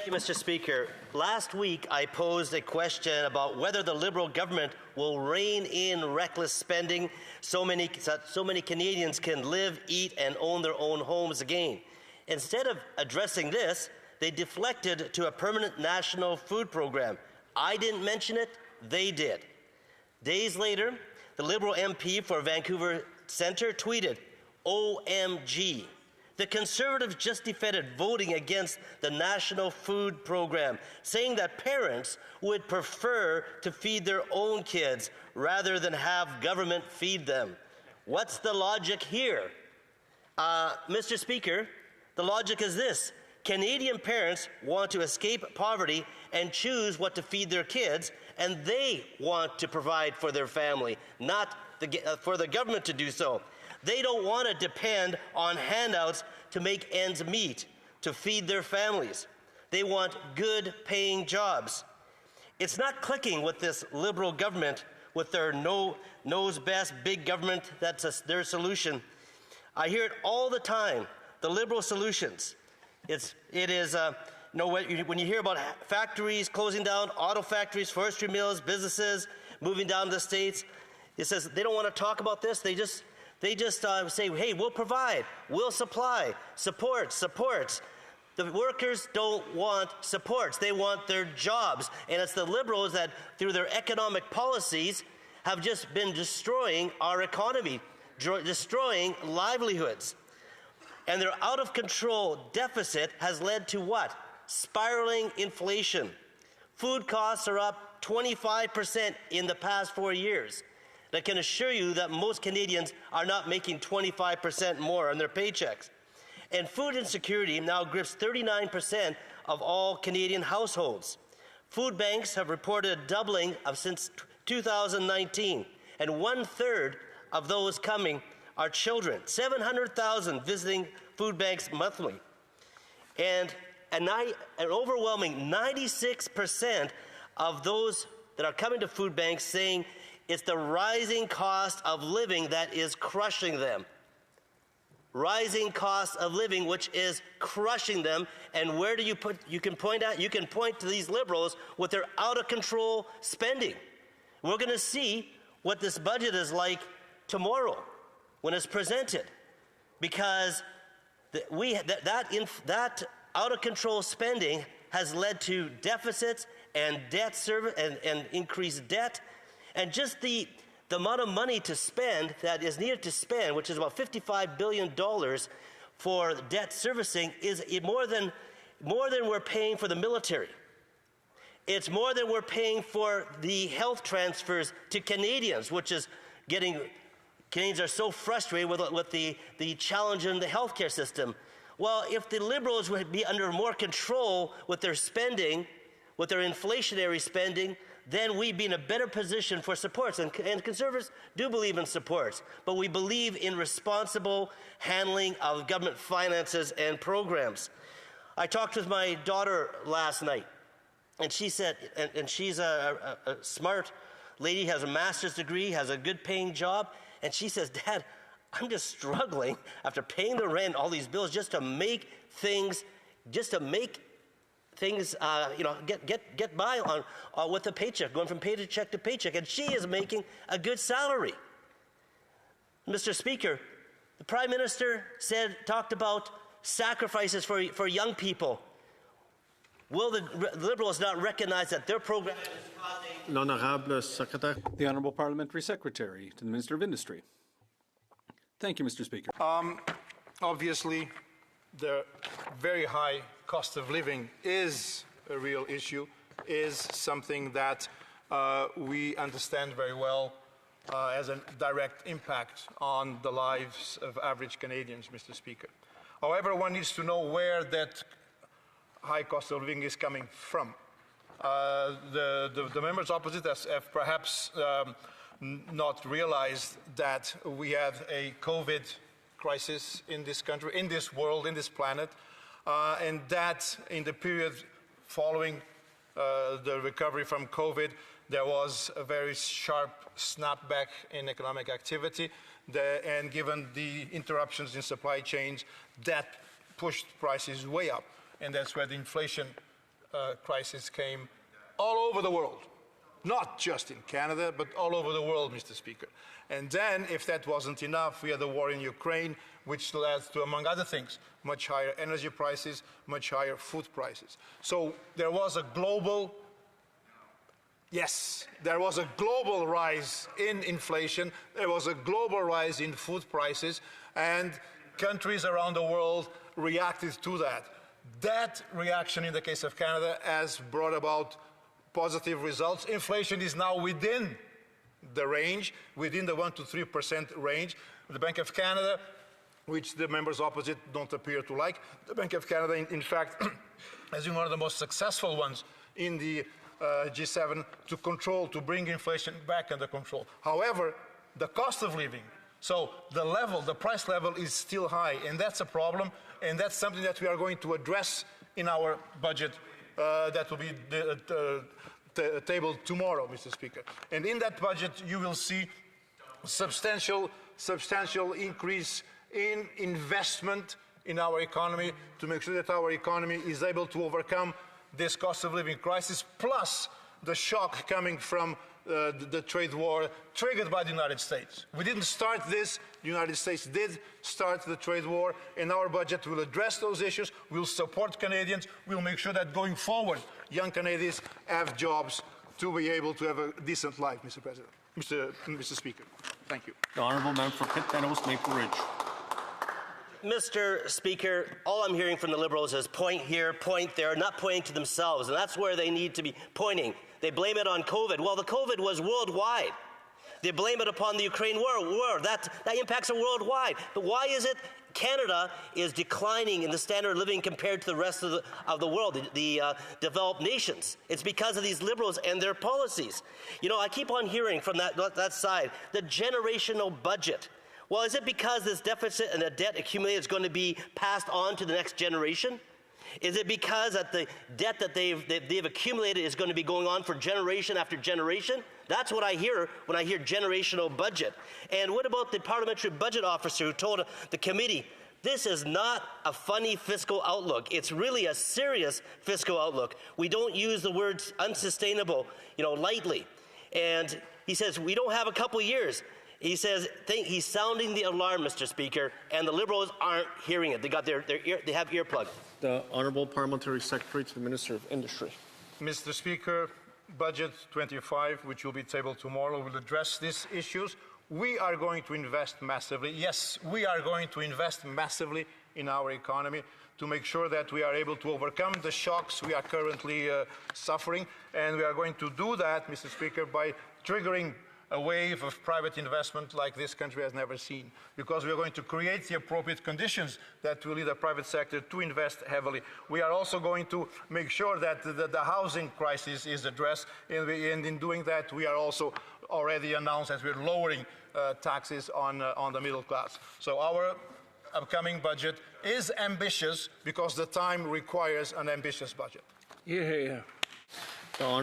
Mr. Speaker, last week I posed a question about whether the Liberal government will rein in reckless spending so many Canadians can live, eat, and own their own homes again. Instead of addressing this, they deflected to a permanent national food program. I didn't mention it, they did. Days later, the Liberal MP for Vancouver Centre tweeted, "OMG. The Conservatives just defeated voting against the National Food Program, saying that parents would prefer to feed their own kids rather than have government feed them." What's the logic here? Mr. Speaker, the logic is this. Canadian parents want to escape poverty and choose what to feed their kids, and they want to provide for their family, not for the government to do so. They don't want to depend on handouts to make ends meet, to feed their families. They want good paying jobs. It's not clicking with this Liberal government with their knows best big government. That's their solution. I hear it all the time, the Liberal solutions. When you hear about factories closing down, auto factories, forestry mills, businesses moving down to the States, it says they don't want to talk about this. They just say, hey, we'll provide, we'll supply, supports. The workers don't want supports. They want their jobs. And it's the Liberals that, through their economic policies, have just been destroying our economy, destroying livelihoods. And their out-of-control deficit has led to what? Spiraling inflation. Food costs are up 25% in the past 4 years. I can assure you that most Canadians are not making 25% more on their paychecks. And food insecurity now grips 39% of all Canadian households. Food banks have reported a doubling since 2019, and 1/3 of those coming are children. 700,000 visiting food banks monthly. And an overwhelming 96% of those that are coming to food banks saying it's the rising cost of living that is crushing them. Rising cost of living, which is crushing them. And where do you can point to these Liberals with their out-of-control spending. We're going to see what this budget is like tomorrow when it's presented, because that out-of-control spending has led to deficits and debt service and increased debt, and just the amount of money to spend that is needed to spend, which is about $55 billion for debt servicing, is more than we're paying for the military. It's more than we're paying for the health transfers to Canadians, which is Canadians are so frustrated with the challenge in the healthcare system. Well, if the Liberals would be under more control with their spending, with their inflationary spending, then we'd be in a better position for supports. And Conservatives do believe in supports, but we believe in responsible handling of government finances and programs. I talked with my daughter last night, and she said, and she's a smart lady, has a master's degree, has a good paying job, and she says, "Dad, I'm just struggling after paying the rent, all these bills, just to make things get by on with a paycheck, going from paycheck to paycheck," and she is making a good salary. Mr. Speaker, the Prime Minister talked about sacrifices for young people. Will the Liberals not recognize that their program is causing... L'Honorable Secretary. The Honourable Parliamentary Secretary to the Minister of Industry. Thank you, Mr. Speaker. Obviously, the very high cost of living is a real issue, is something that we understand very well has a direct impact on the lives of average Canadians, Mr. Speaker. However, one needs to know where that high cost of living is coming from. The members opposite have perhaps not realized that we have a COVID crisis in this country, in this world, in this planet, and that in the period following the recovery from COVID, there was a very sharp snapback in economic activity, and given the interruptions in supply chains, that pushed prices way up, and that's where the inflation crisis came all over the world. Not just in Canada, but all over the world, Mr. Speaker. And then, if that wasn't enough, we had the war in Ukraine, which led to, among other things, much higher energy prices, much higher food prices. So there was a global, yes, there was a global rise in inflation, there was a global rise in food prices, and countries around the world reacted to that. That reaction, in the case of Canada, has brought about positive results. Inflation is now within the range, within the 1 to 3% range. The Bank of Canada, which the members opposite don't appear to like, the Bank of Canada, in fact, has been one of the most successful ones in the G7 to bring inflation back under control. However, the cost of living, so the price level is still high, and that's a problem, and that's something that we are going to address in our budget that will be tabled tomorrow, Mr. Speaker. And in that budget, you will see substantial increase in investment in our economy to make sure that our economy is able to overcome this cost of living crisis, plus the shock coming from the trade war triggered by the United States. We didn't start this, the United States did start the trade war, and our budget will address those issues, we'll support Canadians, we'll make sure that going forward, young Canadians have jobs to be able to have a decent life, Mr. President. Mr. Speaker, thank you. The Honourable Member for Pitt Meadows, Maple Ridge. Mr. Speaker, all I'm hearing from the Liberals is point here, point there, not pointing to themselves, and that's where they need to be pointing. They blame it on COVID. Well, the COVID was worldwide. They blame it upon the Ukraine war. That impacts it worldwide. But why is it Canada is declining in the standard of living compared to the rest of the world, the developed nations? It's because of these Liberals and their policies. You know, I keep on hearing from that side, the generational budget. Well, is it because this deficit and the debt accumulated is going to be passed on to the next generation? Is it because that the debt that they've accumulated is going to be going on for generation after generation? That's what I hear when I hear generational budget. And what about the parliamentary budget officer who told the committee, this is not a funny fiscal outlook. It's really a serious fiscal outlook. We don't use the words unsustainable, lightly. And he says, we don't have a couple years. He says he's sounding the alarm, Mr. Speaker, and the Liberals aren't hearing it. They have earplugs. The Honourable Parliamentary Secretary to the Minister of Industry. Mr. Speaker, Budget 25, which will be tabled tomorrow, will address these issues. We are going to invest massively. Yes, we are going to invest massively in our economy to make sure that we are able to overcome the shocks we are currently suffering. And we are going to do that, Mr. Speaker, by triggering a wave of private investment like this country has never seen, because we are going to create the appropriate conditions that will lead the private sector to invest heavily. We are also going to make sure that the housing crisis is addressed, and in doing that, we are also already announced that we're lowering taxes on the middle class. So our upcoming budget is ambitious because the time requires an ambitious budget. Yeah. The Honourable